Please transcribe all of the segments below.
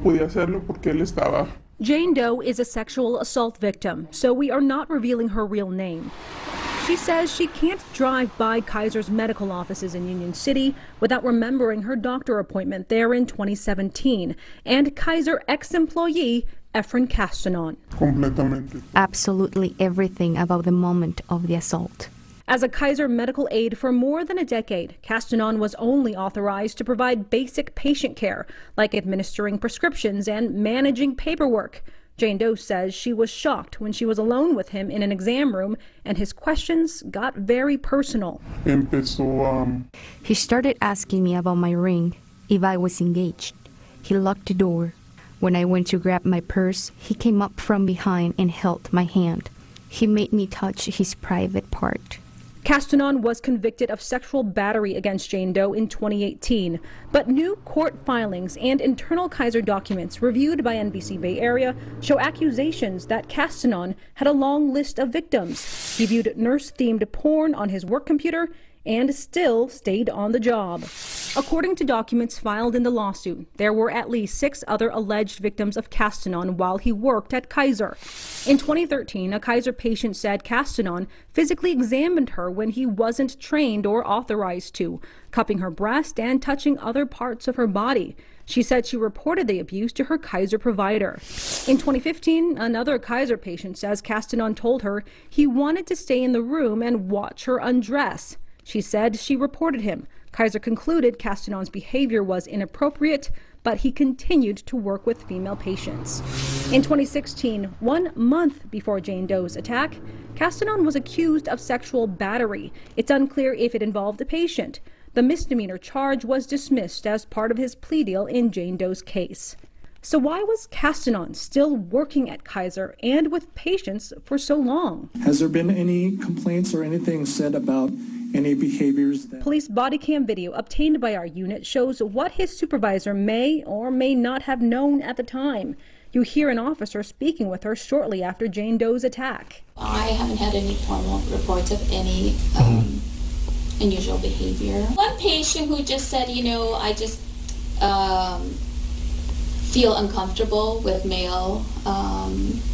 Podía hacerlo porque él estaba. Jane Doe is a sexual assault victim, so we are not revealing her real name. She says she can't drive by Kaiser's medical offices in Union City without remembering her doctor appointment there in 2017 and Kaiser ex-employee Efren Castanon. Completamente. Absolutely everything about the moment of the assault. As a Kaiser medical aide for more than a decade, Castanon was only authorized to provide basic patient care, like administering prescriptions and managing paperwork. Jane Doe says she was shocked when she was alone with him in an exam room and his questions got very personal. He started asking me about my ring, if I was engaged. He locked the door. When I went to grab my purse, he came up from behind and held my hand. He made me touch his private part. Castanon was convicted of sexual battery against Jane Doe in 2018, but new court filings and internal Kaiser documents reviewed by NBC Bay Area show accusations that Castanon had a long list of victims. He viewed nurse-themed porn on his work computer and still stayed on the job. According to documents filed in the lawsuit, there were at least 6 other alleged victims of Castanon while he worked at Kaiser. In 2013, a Kaiser patient said Castanon physically examined her when he wasn't trained or authorized to, cupping her breast and touching other parts of her body. She said she reported the abuse to her Kaiser provider. In 2015, another Kaiser patient says Castanon told her he wanted to stay in the room and watch her undress. She said she reported him. Kaiser concluded Castanon's behavior was inappropriate, but he continued to work with female patients. In 2016, 1 month before Jane Doe's attack, Castanon was accused of sexual battery. It's unclear if it involved a patient. The misdemeanor charge was dismissed as part of his plea deal in Jane Doe's case. So why was Castanon still working at Kaiser and with patients for so long? Has there been any complaints or anything said about any behaviors that... Police body cam video obtained by our unit shows what his supervisor may or may not have known at the time. You hear an officer speaking with her shortly after Jane Doe's attack. I haven't had any formal reports of any unusual behavior. One patient who just said, I just feel uncomfortable with male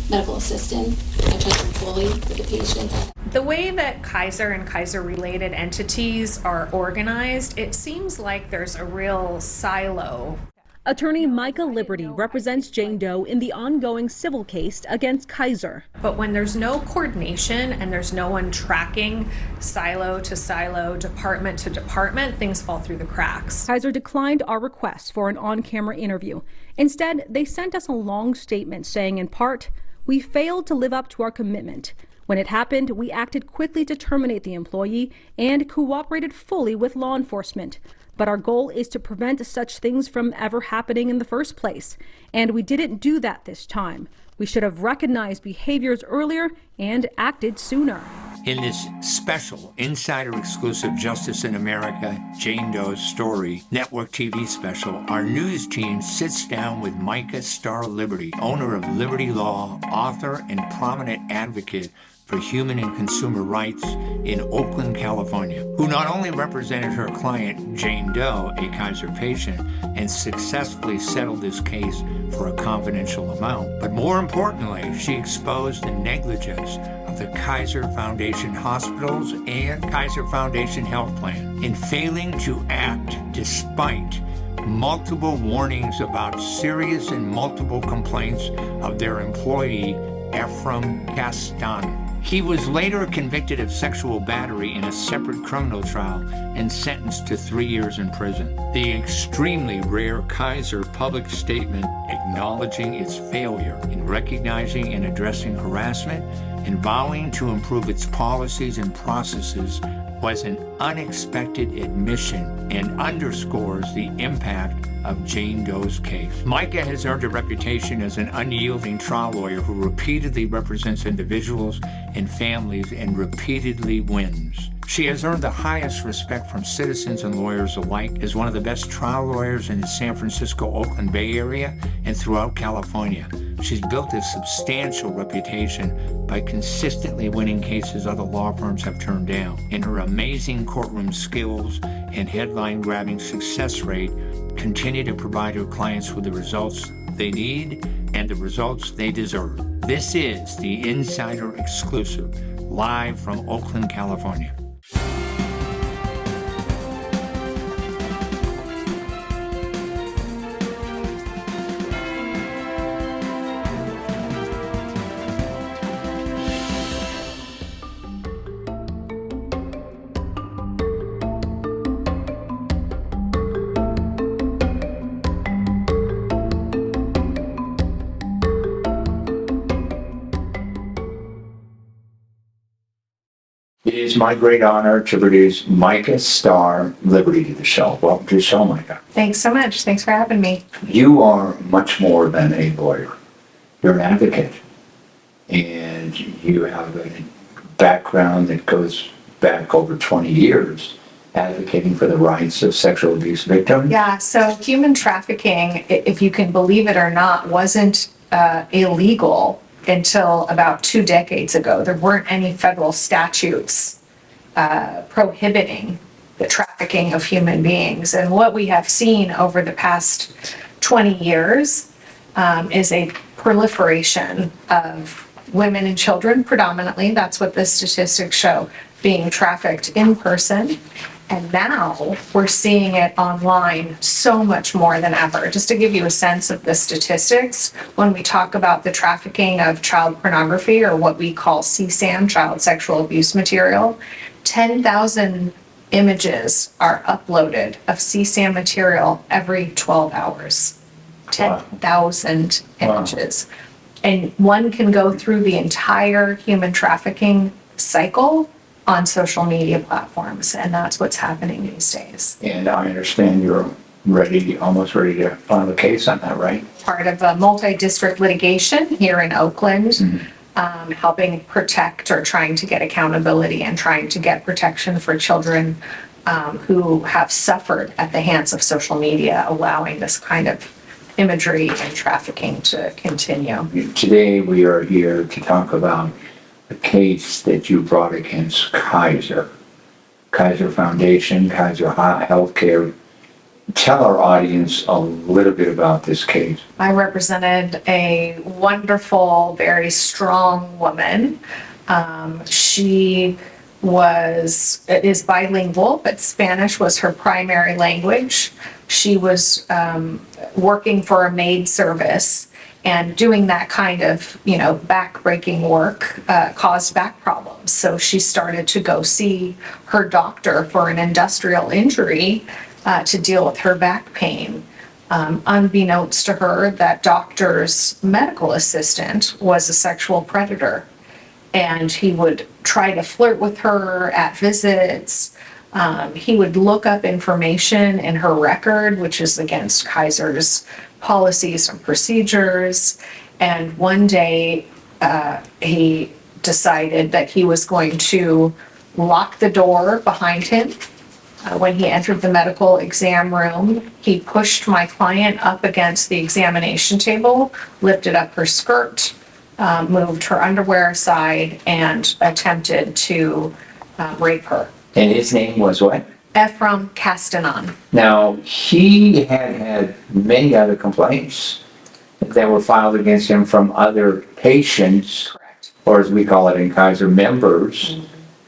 medical assistant. I touch him fully with the patient. The way that Kaiser and Kaiser-related entities are organized, it seems like there's a real silo. Attorney Micha Liberty represents Jane Doe in the ongoing civil case against Kaiser. But when there's no coordination and there's no one tracking silo to silo, department to department, things fall through the cracks. Kaiser declined our request for an on-camera interview. Instead, they sent us a long statement saying, in part, "We failed to live up to our commitment. When it happened, we acted quickly to terminate the employee and cooperated fully with law enforcement. But our goal is to prevent such things from ever happening in the first place. And we didn't do that this time. We should have recognized behaviors earlier and acted sooner." In this special Insider Exclusive Justice in America, Jane Doe's Story network TV special, our news team sits down with Micha Star Liberty, owner of Liberty Law, author and prominent advocate for human and consumer rights in Oakland, California, who not only represented her client, Jane Doe, a Kaiser patient, and successfully settled this case for a confidential amount, but more importantly, she exposed the negligence of the Kaiser Foundation Hospitals and Kaiser Foundation Health Plan in failing to act despite multiple warnings about serious and multiple complaints of their employee, Efren Castanon. He was later convicted of sexual battery in a separate criminal trial and sentenced to 3 years in prison. The extremely rare Kaiser public statement acknowledging its failure in recognizing and addressing harassment and vowing to improve its policies and processes was an unexpected admission and underscores the impact of Jane Doe's case. Micha has earned a reputation as an unyielding trial lawyer who repeatedly represents individuals and families and repeatedly wins. She has earned the highest respect from citizens and lawyers alike as one of the best trial lawyers in the San Francisco, Oakland Bay Area and throughout California. She's built a substantial reputation by consistently winning cases other law firms have turned down, and her amazing courtroom skills and headline-grabbing success rate continue to provide her clients with the results help they need and the results they deserve. This is the Insider Exclusive, live from Oakland, California. It is my great honor to produce Micha Star Liberty to the show. Welcome to the show, Micha. Thanks so much. Thanks for having me. You are much more than a lawyer. You're an advocate. And you have a background that goes back over 20 years advocating for the rights of sexual abuse victims. Yeah, so human trafficking, if you can believe it or not, wasn't illegal until about 2 decades ago. There weren't any federal statutes prohibiting the trafficking of human beings. And what we have seen over the past 20 years is a proliferation of women and children, predominantly, that's what the statistics show, being trafficked in person. And now we're seeing it online so much more than ever. Just to give you a sense of the statistics, when we talk about the trafficking of child pornography, or what we call CSAM, child sexual abuse material, 10,000 images are uploaded of CSAM material every 12 hours. 10,000 images. And one can go through the entire human trafficking cycle on social media platforms, and that's what's happening these days. And I understand you're almost ready to file a case on that, right? Part of a multi-district litigation here in Oakland, helping protect or trying to get accountability and trying to get protection for children who have suffered at the hands of social media, allowing this kind of imagery and trafficking to continue. Today we are here to talk about a case that you brought against Kaiser Foundation, Kaiser Healthcare. Tell our audience a little bit about this case. I represented a wonderful, very strong woman. She is bilingual, but Spanish was her primary language. She was working for a maid service, and doing that kind of, back-breaking work caused back problems. So she started to go see her doctor for an industrial injury to deal with her back pain. Unbeknownst to her, that doctor's medical assistant was a sexual predator, and he would try to flirt with her at visits. He would look up information in her record, which is against Kaiser's policies and procedures. And one day he decided that he was going to lock the door behind him. When he entered the medical exam room, he pushed my client up against the examination table, lifted up her skirt, moved her underwear aside, and attempted to rape her. And his name was what? Ephraim Castanon. Now, he had many other complaints that were filed against him from other patients, Correct. or as we call it in Kaiser, members.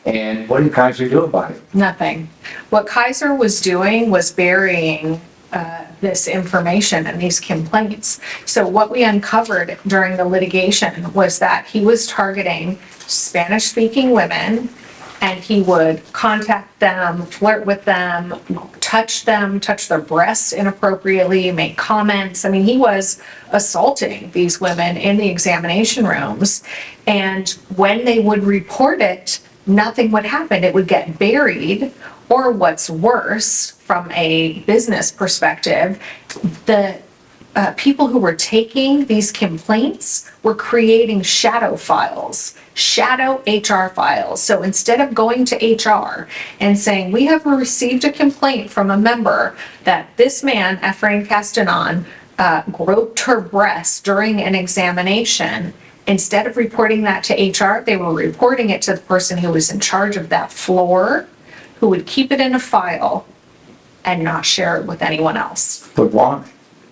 And what did Kaiser do about it? Nothing. What Kaiser was doing was burying this information and these complaints. So what we uncovered during the litigation was that he was targeting Spanish-speaking women, and he would contact them, flirt with them, touch their breasts inappropriately, make comments. I mean, he was assaulting these women in the examination rooms. And when they would report it, nothing would happen. It would get buried, or what's worse, from a business perspective, the people who were taking these complaints were creating shadow files, shadow HR files. So instead of going to HR and saying, we have received a complaint from a member that this man, Ephraim Castanon, groped her breasts during an examination, instead of reporting that to HR, they were reporting it to the person who was in charge of that floor, who would keep it in a file and not share it with anyone else. But why?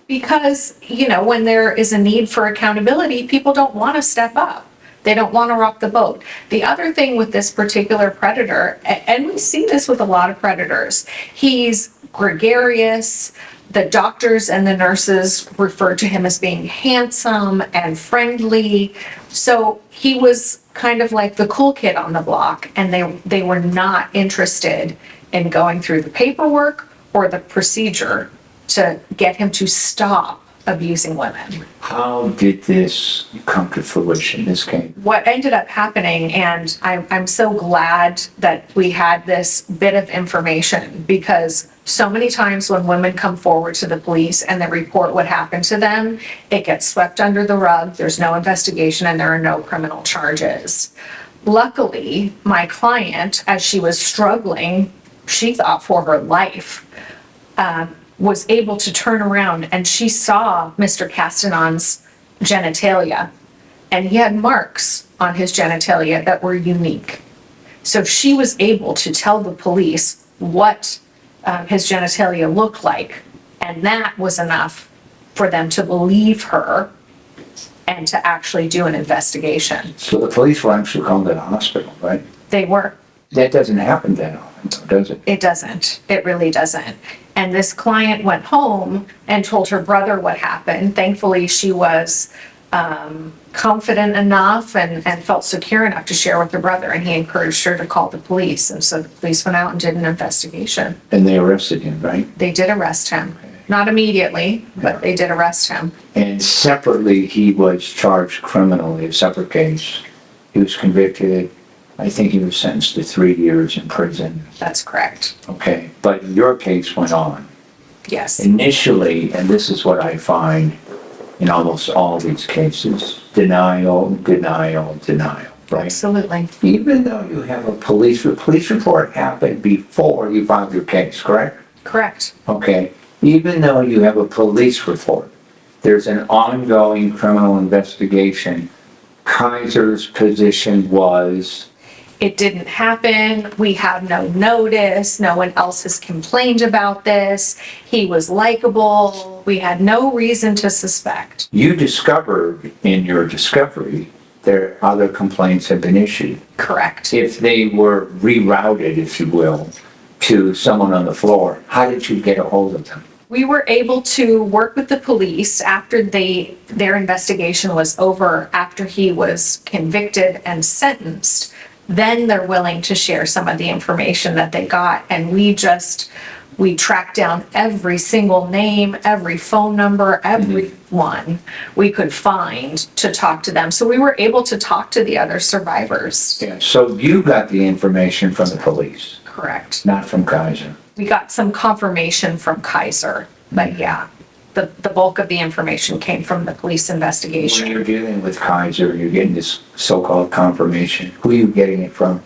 Because, when there is a need for accountability, people don't want to step up. They don't want to rock the boat. The other thing with this particular predator, and we see this with a lot of predators, he's gregarious. The doctors and the nurses referred to him as being handsome and friendly. So he was kind of like the cool kid on the block, and they were not interested in going through the paperwork or the procedure to get him to stop abusing women. How did this come to fruition, this case? What ended up happening, and I'm so glad that we had this bit of information, because so many times when women come forward to the police and they report what happened to them, it gets swept under the rug, there's no investigation, and there are no criminal charges. Luckily, my client, as she was struggling, she thought for her life, was able to turn around, and she saw Mr. Castanon's genitalia, and he had marks on his genitalia that were unique. So she was able to tell the police what his genitalia looked like, and that was enough for them to believe her and to actually do an investigation. So the police were actually called to the hospital, right? They were. That doesn't happen that often, does it? It doesn't. It really doesn't. And this client went home and told her brother what happened. Thankfully, she was confident enough and felt secure enough to share with her brother, and he encouraged her to call the police. And so the police went out and did an investigation. And they arrested him, right? They did arrest him. Not immediately, but they did arrest him. And separately, he was charged criminally, a separate case. He was convicted. I think he was sentenced to 3 years in prison. That's correct. Okay, but your case went on. Yes. Initially, and this is what I find in almost all these cases, denial, denial, denial, right? Absolutely. Even though you have a police report happened before you filed your case, correct? Correct. Okay, even though you have a police report, there's an ongoing criminal investigation. Kaiser's position was, it didn't happen. We have no notice. No one else has complained about this. He was likable. We had no reason to suspect. you discovered in your discovery there other complaints have been issued. Correct. If they were rerouted, if you will, to someone on the floor, how did you get a hold of them? We were able to work with the police after their investigation was over, after he was convicted and sentenced. Then they're willing to share some of the information that they got. And we tracked down every single name, every phone number, everyone we could find to talk to them. So we were able to talk to the other survivors. Yeah. So you got the information from the police, Correct. not from Kaiser. We got some confirmation from Kaiser, but yeah, the bulk of the information came from the police When investigation. you're dealing with Kaiser, you're getting this so-called confirmation. Who are you getting it from?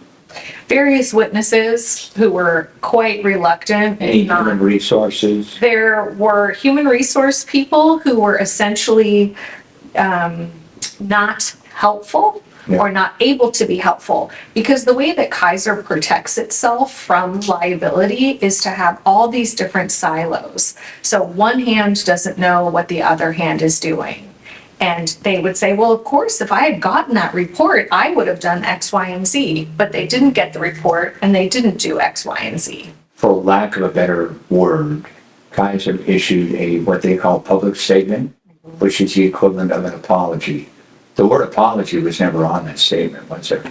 Various witnesses who were quite reluctant. Any human resources? There were human resource people who were essentially not helpful or not able to be helpful, because the way that Kaiser protects itself from liability is to have all these different silos. So one hand doesn't know what the other hand is doing. And they would say, well, of course, if I had gotten that report, I would have done X, Y, and Z. But they didn't get the report and they didn't do X, Y, and Z. For lack of a better word, Kaiser issued a what they call public statement, which is the equivalent of an apology. The word apology was never on that statement, was it?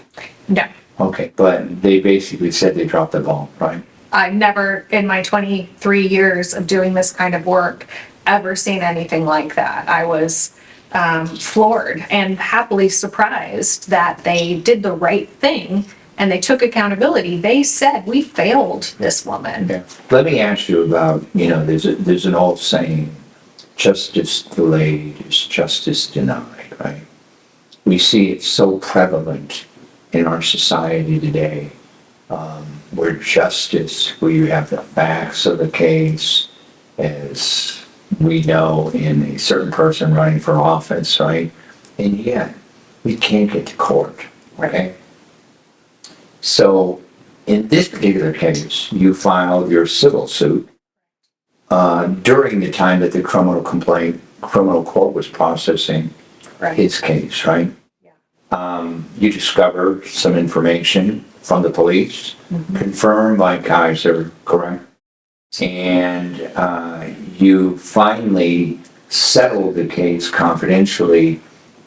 No. Okay, but they basically said they dropped the ball, right? I've never, in my 23 years of doing this kind of work, ever seen anything like that. I was floored and happily surprised that they did the right thing and they took accountability. They said, we failed this woman. Yeah. Let me ask you about, there's an old saying, justice delayed is justice denied, right? We see it so prevalent in our society today, where justice, where you have the facts of the case, as we know in a certain person running for office, right? And yet, we can't get to court, okay? So, in this particular case, you filed your civil suit during the time that the criminal court was processing his case, right? You discovered some information from the police, confirmed by Kaiser, correct? And you finally settled the case confidentially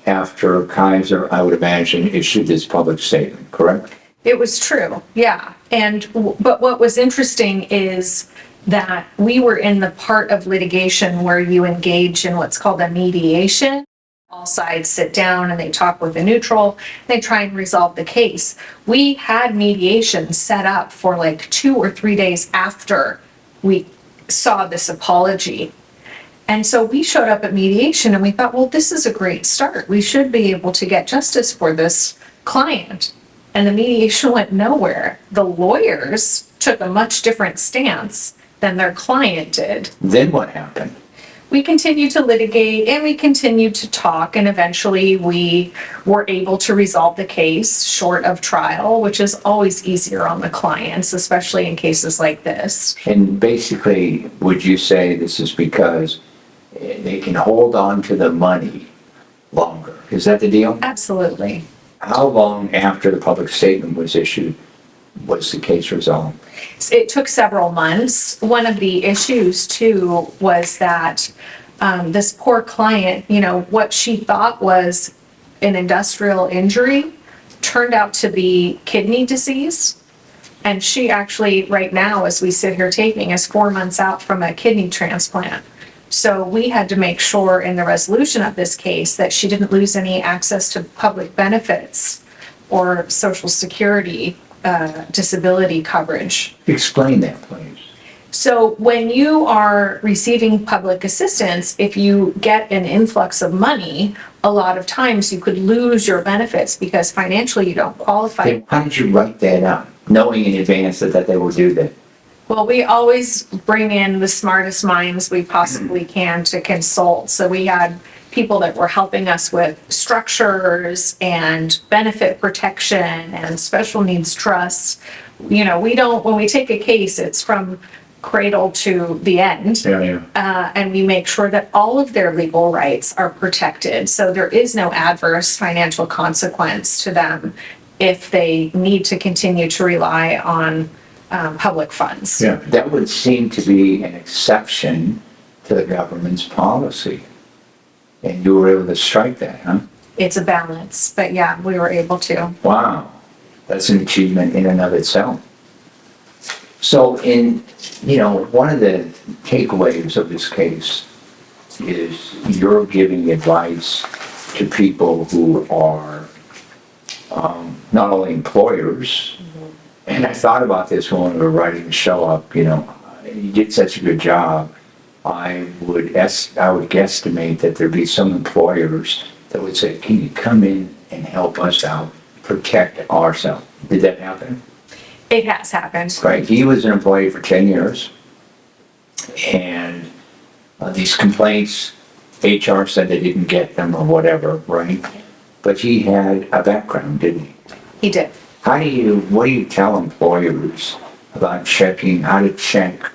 after Kaiser, I would imagine, issued this public statement, correct? It was true, yeah. But what was interesting is that we were in the part of litigation where you engage in what's called a mediation. All sides sit down and they talk with a neutral, they try and resolve the case. We had mediation set up for like 2 or 3 days after we saw this apology. And so we showed up at mediation and we thought, well, this is a great start. We should be able to get justice for this client. And the mediation went nowhere. The lawyers took a much different stance than their client did. Then what happened? We continued to litigate and we continued to talk, and eventually we were able to resolve the case short of trial, which is always easier on the clients, especially in cases like this. And basically, would you say this is because they can hold on to the money longer? Is that the deal? Absolutely. How long after the public statement was issued was the case resolved? It took several months. One of the issues too was that this poor client, what she thought was an industrial injury turned out to be kidney disease. And she actually, right now, as we sit here taping, is 4 months out from a kidney transplant. So we had to make sure in the resolution of this case that she didn't lose any access to public benefits or Social Security disability coverage. Explain that, please. So when you are receiving public assistance, if you get an influx of money, a lot of times you could lose your benefits because financially you don't qualify. Then how did you write that up, knowing in advance that they will do that? Well, we always bring in the smartest minds we possibly can to consult. So we had people that were helping us with structures and benefit protection and special needs trusts. When we take a case, it's from cradle to the end. And we make sure that all of their legal rights are protected. So there is no adverse financial consequence to them if they need to continue to rely on public funds. Yeah, that would seem to be an exception to the government's policy. And you were able to strike that, huh? It's a balance, but yeah, we were able to. Wow, that's an achievement in and of itself. So one of the takeaways of this case is you're giving advice to people who are not only employers, and I thought about this when we were writing the show up, you did such a good job. I would guesstimate that there'd be some employers that would say, can you come in and help us out, protect ourselves? Did that happen? It has happened. Right. He was an employee for 10 years. And these complaints, HR said they didn't get them or whatever, right? But he had a background, didn't he? He did. What do you tell employers about how to check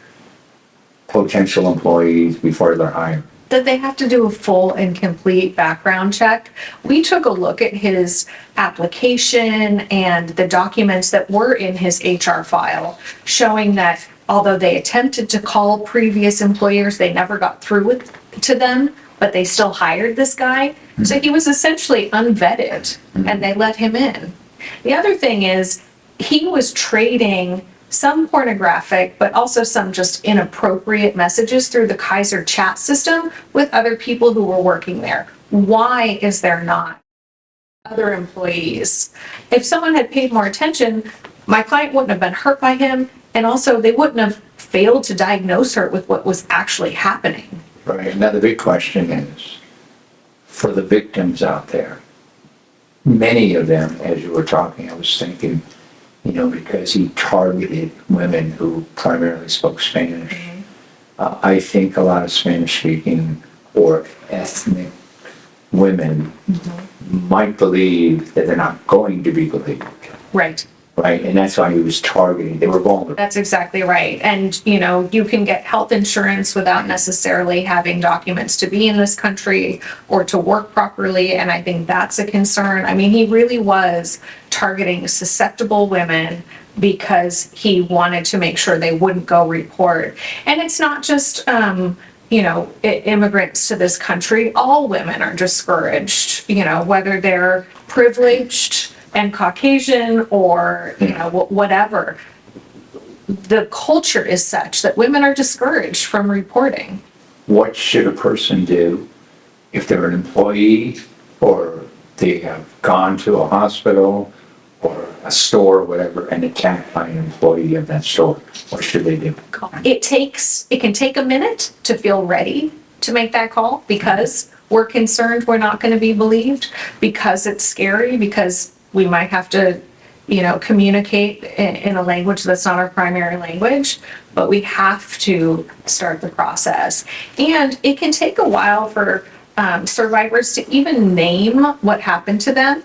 potential employees before they're hired? That they have to do a full and complete background check. We took a look at his application and the documents that were in his HR file, showing that although they attempted to call previous employers, they never got through to them, but they still hired this guy. Mm-hmm. So he was essentially unvetted, and they let him in. The other thing is he was trading some pornographic, but also some just inappropriate messages through the Kaiser chat system with other people who were working there. Why is there not other employees? If someone had paid more attention, my client wouldn't have been hurt by him, and also they wouldn't have failed to diagnose her with what was actually happening. Right. Now the big question is, for the victims out there, many of them, as you were talking, I was thinking, because he targeted women who primarily spoke Spanish. Mm-hmm. I think a lot of Spanish-speaking or ethnic women might believe that they're not going to be believed. Right. right? And that's why he was targeting. They were vulnerable. That's exactly right. And, you can get health insurance without necessarily having documents to be in this country or to work properly. And I think that's a concern. I mean, he really was targeting susceptible women because he wanted to make sure they wouldn't go report. And it's not just, immigrants to this country. All women are discouraged, whether they're privileged and Caucasian or, whatever. The culture is such that women are discouraged from reporting. What should a person do if they're an employee or they have gone to a hospital or a store or whatever and attacked by an employee of that store? What should they do? It can take a minute to feel ready to make that call because we're concerned we're not going to be believed, because it's scary, because we might have to, communicate in a language that's not our primary language, but we have to start the process. And it can take a while for survivors to even name what happened to them.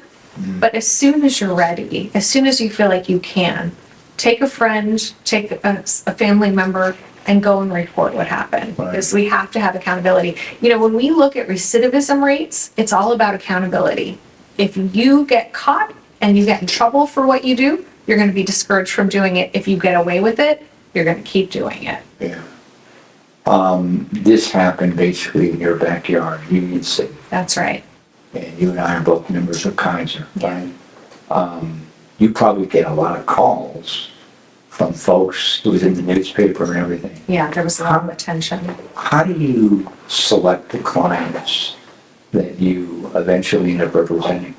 But as soon as you're ready, as soon as you feel like you can, take a friend, take a family member, and go and report what happened. Right. Because we have to have accountability. When we look at recidivism rates, it's all about accountability. If you get caught and you get in trouble for what you do, you're going to be discouraged from doing it. If you get away with it, you're going to keep doing it. Yeah. This happened basically in your backyard, Union City. That's right. And you and I are both members of Kaiser, right? You probably get a lot of calls from folks who was in the newspaper and everything. Yeah, there was a lot of attention. How do you select the clients that you eventually end up representing?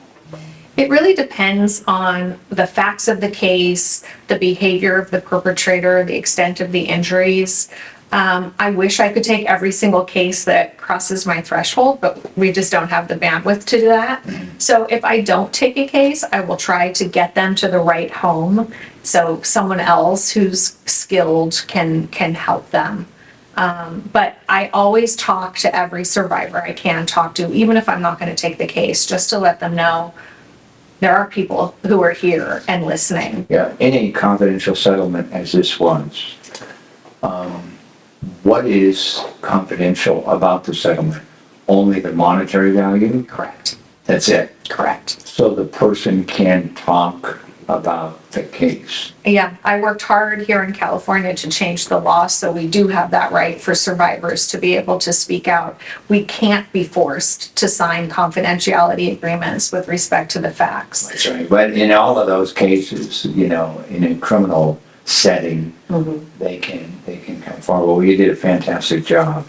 It really depends on the facts of the case, the behavior of the perpetrator, the extent of the injuries. I wish I could take every single case that crosses my threshold, but we just don't have the bandwidth to do that. So if I don't take a case, I will try to get them to the right home, so someone else who's skilled can help them. But I always talk to every survivor I can talk to, even if I'm not going to take the case, just to let them know there are people who are here and listening. Yeah, in a confidential settlement as this was, what is confidential about the settlement? Only the monetary value? Correct. That's it? Correct. So the person can talk about the case? Yeah, I worked hard here in California to change the law, so we do have that right for survivors to be able to speak out. We can't be forced to sign confidentiality agreements with respect to the facts. That's right. But in all of those cases, in a criminal setting, they can come forward. Well, you did a fantastic job,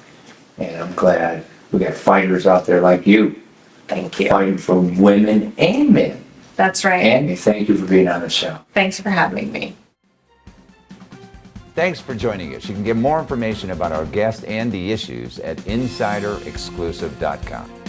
and I'm glad we got fighters out there like you. Thank you. Fighting for women and men. That's right. And thank you for being on the show. Thanks for having me. Thanks for joining us. You can get more information about our guest and the issues at insiderexclusive.com.